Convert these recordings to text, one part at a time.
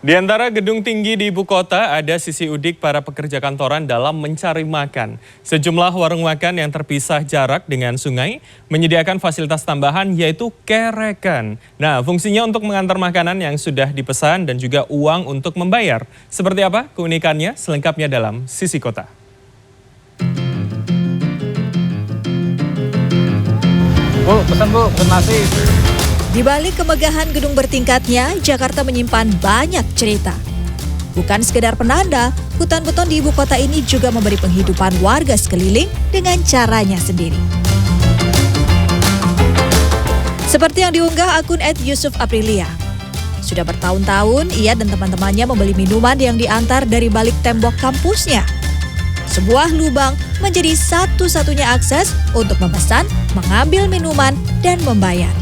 Di antara gedung tinggi di ibu kota, ada sisi udik para pekerja kantoran dalam mencari makan. Sejumlah warung makan yang terpisah jarak dengan sungai menyediakan fasilitas tambahan yaitu kerekan. Nah, fungsinya untuk mengantar makanan yang sudah dipesan dan juga uang untuk membayar. Seperti apa keunikannya? Selengkapnya dalam Sisi Kota. Bu, pesan bu, pesan nasi. Di balik kemegahan gedung bertingkatnya, Jakarta menyimpan banyak cerita. Bukan sekedar penanda, hutan beton di ibu kota ini juga memberi penghidupan warga sekeliling dengan caranya sendiri. Seperti yang diunggah akun @Yusuf_Aprilia. Sudah bertahun-tahun, ia dan teman-temannya membeli minuman yang diantar dari balik tembok kampusnya. Sebuah lubang menjadi satu-satunya akses untuk memesan, mengambil minuman, dan membayar.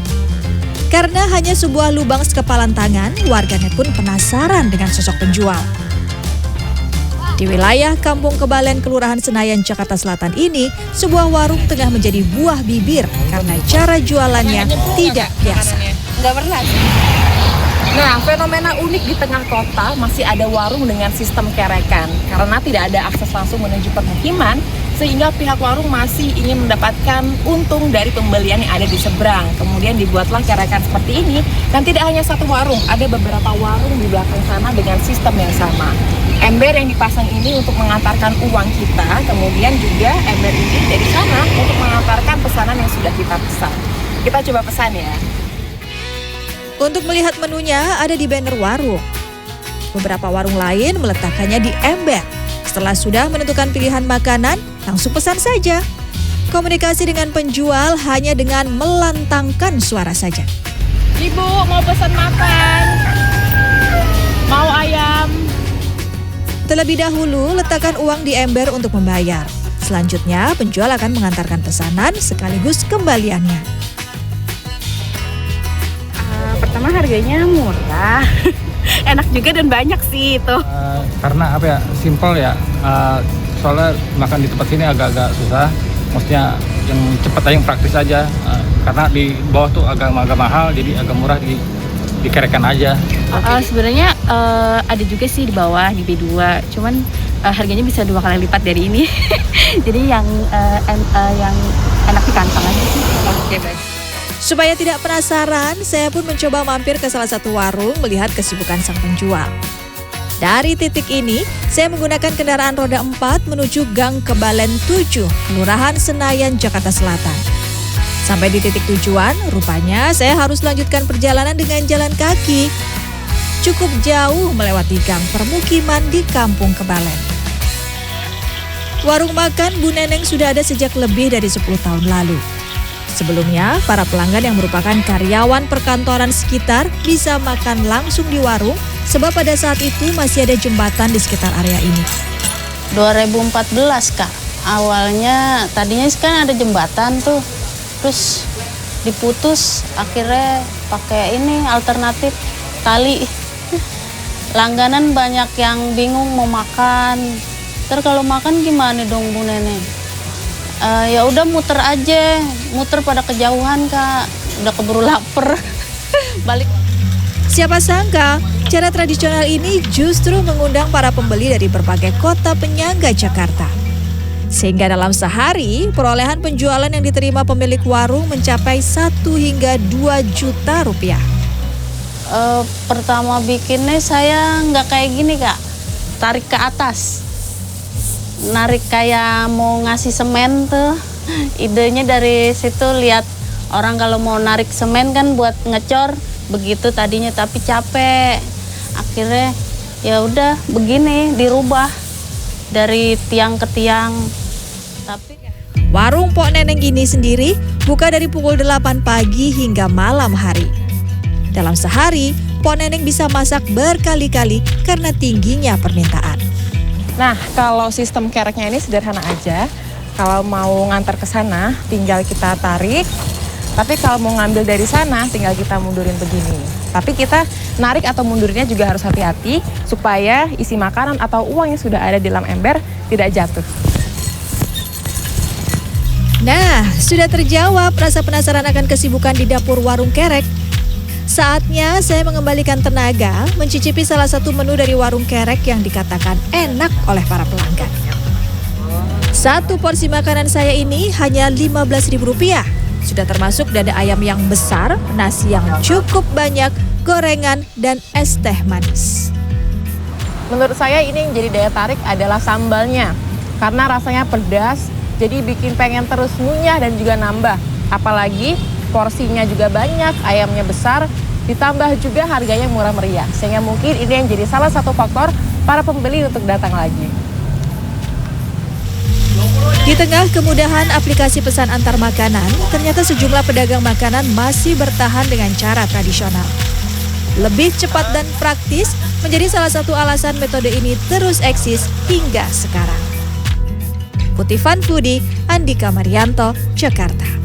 Karena hanya sebuah lubang sekepalan tangan, warganet pun penasaran dengan sosok penjual. Di wilayah Kampung Kebalen, Kelurahan Senayan, Jakarta Selatan ini, sebuah warung tengah menjadi buah bibir karena cara jualannya tidak biasa. Nggak pernah. Nah, fenomena unik di tengah kota masih ada warung dengan sistem kerekan. Karena tidak ada akses langsung menuju permukiman, sehingga pihak warung masih ingin mendapatkan untung dari pembelian yang ada di seberang. Kemudian dibuatlah kerekan seperti ini, dan tidak hanya satu warung, ada beberapa warung di belakang sana dengan sistem yang sama. Ember yang dipasang ini untuk mengantarkan uang kita, kemudian juga ember ini dari sana untuk mengantarkan pesanan yang sudah kita pesan. Kita coba pesan ya. Untuk melihat menunya ada di banner warung. Beberapa warung lain meletakkannya di ember. Setelah sudah menentukan pilihan makanan, langsung pesan saja. Komunikasi dengan penjual hanya dengan melantangkan suara saja. Ibu, mau pesan makan? Mau ayam? Terlebih dahulu, letakkan uang di ember untuk membayar. Selanjutnya, penjual akan mengantarkan pesanan sekaligus kembaliannya. Pertama harganya murah, enak juga dan banyak sih itu. Karena apa ya, simpel ya. Soalnya makan di tempat sini agak-agak susah. Maksudnya yang cepat aja, yang praktis aja. Karena di bawah tuh agak mahal, jadi agak murah dikerekan aja. Sebenarnya ada juga sih di bawah di B2, cuman harganya bisa 2 kali lipat dari ini. Jadi yang enak di kantong aja sih. Oke, baik. Supaya tidak penasaran, saya pun mencoba mampir ke salah satu warung melihat kesibukan sang penjual. Dari titik ini, saya menggunakan kendaraan roda 4 menuju Gang Kebalen 7, Kelurahan Senayan, Jakarta Selatan. Sampai di titik tujuan, rupanya saya harus lanjutkan perjalanan dengan jalan kaki. Cukup jauh melewati gang permukiman di Kampung Kebalen. Warung makan Bu Neneng sudah ada sejak lebih dari 10 tahun lalu. Sebelumnya, para pelanggan yang merupakan karyawan perkantoran sekitar bisa makan langsung di warung sebab pada saat itu masih ada jembatan di sekitar area ini. 2014 Kak, awalnya tadinya kan ada jembatan tuh, terus diputus, akhirnya pakai ini alternatif tali. Langganan banyak yang bingung mau makan, terus kalau makan gimana dong Bu Neneng? Ya udah muter aja, muter pada kejauhan Kak, udah keburu lapar. Balik. Siapa sangka, cara tradisional ini justru mengundang para pembeli dari berbagai kota penyangga Jakarta. Sehingga dalam sehari, perolehan penjualan yang diterima pemilik warung mencapai 1 hingga 2 juta rupiah. Pertama bikinnya saya nggak kayak gini Kak, tarik ke atas. Narik kayak mau ngasih semen tuh. Idenya dari situ, lihat orang kalau mau narik semen kan buat ngecor begitu tadinya, tapi capek. Akhirnya ya udah begini, dirubah dari tiang ke tiang. Tapi warung Pok Neneng ini sendiri buka dari pukul 8 pagi hingga malam hari. Dalam sehari, Pok Neneng bisa masak berkali-kali karena tingginya permintaan. Nah, kalau sistem kereknya ini sederhana aja. Kalau mau ngantar ke sana, tinggal kita tarik. Tapi kalau mau ngambil dari sana, tinggal kita mundurin begini. Tapi kita narik atau mundurinnya juga harus hati-hati supaya isi makanan atau uang yang sudah ada di dalam ember tidak jatuh. Nah, sudah terjawab rasa penasaran akan kesibukan di dapur warung kerek. Saatnya saya mengembalikan tenaga mencicipi salah satu menu dari warung kerek yang dikatakan enak oleh para pelanggan. Satu porsi makanan saya ini hanya Rp15.000. Sudah termasuk dada ayam yang besar, nasi yang cukup banyak, gorengan, dan es teh manis. Menurut saya ini yang jadi daya tarik adalah sambalnya. Karena rasanya pedas, jadi bikin pengen terus ngunyah dan juga nambah. Apalagi porsinya juga banyak, ayamnya besar, ditambah juga harganya murah meriah. Sehingga mungkin ini yang jadi salah satu faktor para pembeli untuk datang lagi. Di tengah kemudahan aplikasi pesan antar makanan, ternyata sejumlah pedagang makanan masih bertahan dengan cara tradisional. Lebih cepat dan praktis menjadi salah satu alasan metode ini terus eksis hingga sekarang. Putih Fun Foodie, Andika Marianto, Jakarta.